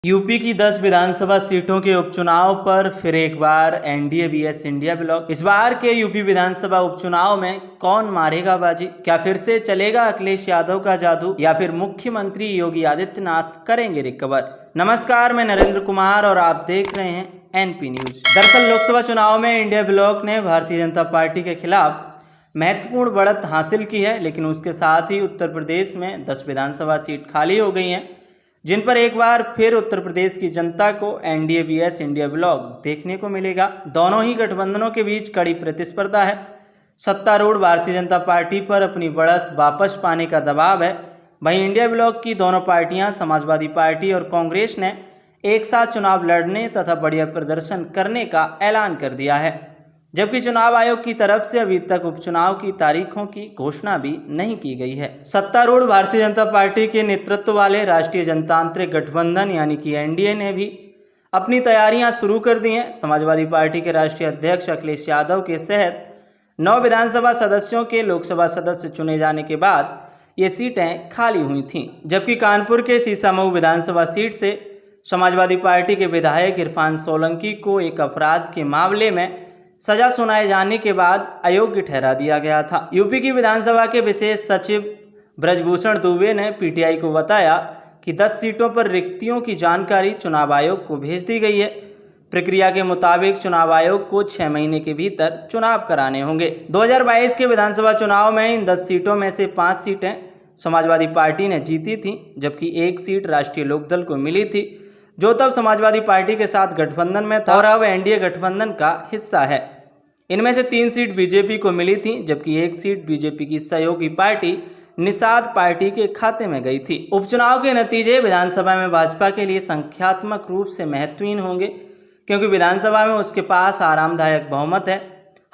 UP की 10 विधानसभा सीटों के उपचुनाव पर फिर एक बार एनडीए वीएस इंडिया ब्लॉक। इस बार के यूपी विधानसभा उपचुनाव में कौन मारेगा बाजी? क्या फिर से चलेगा अखिलेश यादव का जादू या फिर मुख्यमंत्री योगी आदित्यनाथ करेंगे रिकवर? नमस्कार, मैं नरेंद्र कुमार और आप देख रहे हैं एनपी न्यूज। दरअसल लोकसभा चुनाव में इंडिया ब्लॉक ने भारतीय जनता पार्टी के खिलाफ महत्वपूर्ण बढ़त हासिल की है, लेकिन उसके साथ ही उत्तर प्रदेश में 10 विधानसभा सीट खाली हो गई हैं, जिन पर एक बार फिर उत्तर प्रदेश की जनता को एनडीए वीएस इंडिया ब्लॉक देखने को मिलेगा। दोनों ही गठबंधनों के बीच कड़ी प्रतिस्पर्धा है। सत्तारूढ़ भारतीय जनता पार्टी पर अपनी बढ़त वापस पाने का दबाव है। वहीं इंडिया ब्लॉक की दोनों पार्टियां समाजवादी पार्टी और कांग्रेस ने एक साथ चुनाव लड़ने तथा बढ़िया प्रदर्शन करने का ऐलान कर दिया है, जबकि चुनाव आयोग की तरफ से अभी तक उपचुनाव की तारीखों की घोषणा भी नहीं की गई है। सत्तारूढ़ भारतीय जनता पार्टी के नेतृत्व वाले राष्ट्रीय जनतांत्रिक गठबंधन यानी कि एनडीए ने भी अपनी तैयारियां शुरू कर दी हैं। समाजवादी पार्टी के राष्ट्रीय अध्यक्ष अखिलेश यादव के सहित 9 विधानसभा सदस्यों के लोकसभा सदस्य चुने जाने के बाद ये सीटें खाली हुई थीं, जबकि कानपुर के सीसामऊ विधानसभा सीट से समाजवादी पार्टी के विधायक इरफान सोलंकी को एक अपराध के मामले में सजा सुनाए जाने के बाद अयोग्य ठहरा दिया गया था। यूपी की विधानसभा के विशेष सचिव ब्रजभूषण दुबे ने पीटीआई को बताया कि 10 सीटों पर रिक्तियों की जानकारी चुनाव आयोग को भेज दी गई है। प्रक्रिया के मुताबिक चुनाव आयोग को 6 महीने के भीतर चुनाव कराने होंगे। 2022 के विधानसभा चुनाव में इन 10 सीटों में से 5 सीटें समाजवादी पार्टी ने जीती थी, जबकि एक सीट राष्ट्रीय लोकदल को मिली थी, जो तब समाजवादी पार्टी के साथ गठबंधन में था और अब एनडीए गठबंधन का हिस्सा है। इनमें से 3 सीट बीजेपी को मिली थी, जबकि एक सीट बीजेपी की सहयोगी पार्टी निषाद पार्टी के खाते में गई थी। उपचुनाव के नतीजे विधानसभा में भाजपा के लिए संख्यात्मक रूप से महत्वहीन होंगे, क्योंकि विधानसभा में उसके पास आरामदायक बहुमत है।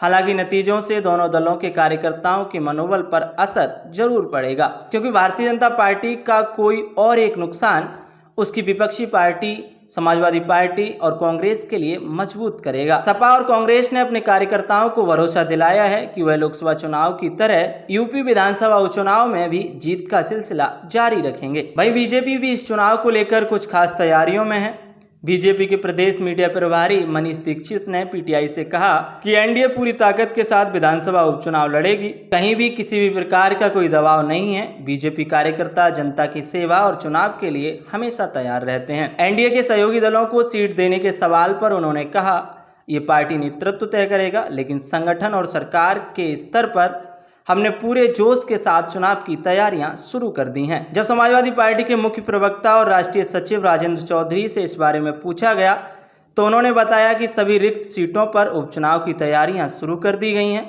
हालांकि नतीजों से दोनों दलों के कार्यकर्ताओं के मनोबल पर असर जरूर पड़ेगा, क्योंकि भारतीय जनता पार्टी का कोई और एक नुकसान उसकी विपक्षी पार्टी समाजवादी पार्टी और कांग्रेस के लिए मजबूत करेगा। सपा और कांग्रेस ने अपने कार्यकर्ताओं को भरोसा दिलाया है कि वह लोकसभा चुनाव की तरह यूपी विधानसभा उपचुनाव में भी जीत का सिलसिला जारी रखेंगे। वहीं बीजेपी भी इस चुनाव को लेकर कुछ खास तैयारियों में है। बीजेपी के प्रदेश मीडिया प्रभारी मनीष दीक्षित ने पीटीआई से कहा कि एनडीए पूरी ताकत के साथ विधानसभा उपचुनाव लड़ेगी। कहीं भी किसी भी प्रकार का कोई दबाव नहीं है। बीजेपी कार्यकर्ता जनता की सेवा और चुनाव के लिए हमेशा तैयार रहते हैं। एनडीए के सहयोगी दलों को सीट देने के सवाल पर उन्होंने कहा, ये पार्टी नेतृत्व तय करेगा, लेकिन संगठन और सरकार के स्तर पर हमने पूरे जोश के साथ चुनाव की तैयारियां शुरू कर दी हैं। जब समाजवादी पार्टी के मुख्य प्रवक्ता और राष्ट्रीय सचिव राजेंद्र चौधरी से इस बारे में पूछा गया, तो उन्होंने बताया कि सभी रिक्त सीटों पर उपचुनाव की तैयारियां शुरू कर दी गई हैं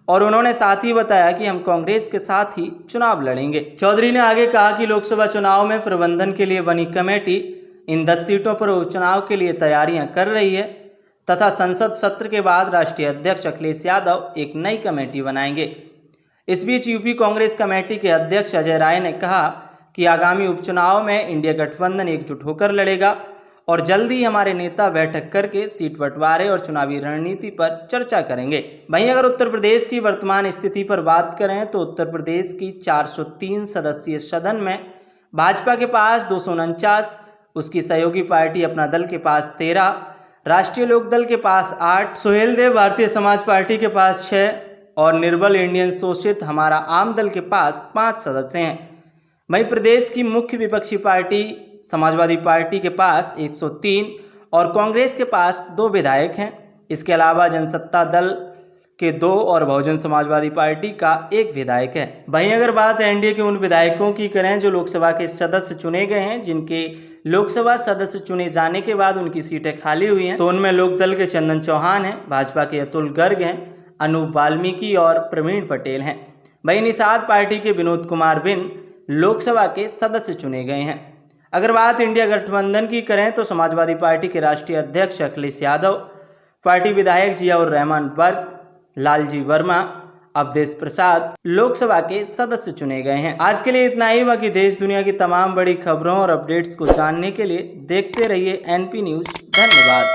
और उन्होंने साथ ही बताया कि हम कांग्रेस के साथ ही चुनाव लड़ेंगे। चौधरी ने आगे कहा कि लोकसभा चुनाव में प्रबंधन के लिए बनी कमेटी इन 10 सीटों पर उपचुनाव के लिए तैयारियां कर रही है तथा संसद सत्र के बाद राष्ट्रीय अध्यक्ष अखिलेश यादव एक नई कमेटी बनाएंगे। इस बीच यूपी कांग्रेस कमेटी के अध्यक्ष अजय राय ने कहा कि आगामी उपचुनाव में इंडिया गठबंधन एकजुट होकर लड़ेगा और जल्द ही हमारे नेता बैठक करके सीट बंटवारे और चुनावी रणनीति पर चर्चा करेंगे। वहीं अगर उत्तर प्रदेश की वर्तमान स्थिति पर बात करें तो उत्तर प्रदेश की 403 सदस्यीय सदन में भाजपा के पास 249, उसकी सहयोगी पार्टी अपना दल के पास 13, राष्ट्रीय लोकदल के पास 8, सुहेलदेव भारतीय समाज पार्टी के पास 6 और निर्बल इंडियन शोषित हमारा आम दल के पास 5 सदस्य हैं। वहीं प्रदेश की मुख्य विपक्षी पार्टी समाजवादी पार्टी के पास 103 और कांग्रेस के पास 2 विधायक हैं। इसके अलावा जनसत्ता दल के 2 और बहुजन समाजवादी पार्टी का 1 विधायक है। वहीं अगर बात एनडीए के उन विधायकों की करें जो लोकसभा के सदस्य चुने गए हैं, जिनके लोकसभा सदस्य चुने जाने के बाद उनकी सीटें खाली हुई हैं, तो उनमें लोकदल के चंदन चौहान हैं, भाजपा के अतुल गर्ग हैं, अनूप वाल्मीकि और प्रवीण पटेल हैं। वहीं निषाद पार्टी के विनोद कुमार बिन लोकसभा के सदस्य चुने गए हैं। अगर बात इंडिया गठबंधन की करें तो समाजवादी पार्टी के राष्ट्रीय अध्यक्ष अखिलेश यादव, पार्टी विधायक जियाउर रहमान वर्ग, लालजी वर्मा, अवधेश प्रसाद लोकसभा के सदस्य चुने गए हैं। आज के लिए इतना ही। बाकी देश दुनिया की तमाम बड़ी खबरों और अपडेट्स को जानने के लिए देखते रहिए एनपी न्यूज। धन्यवाद।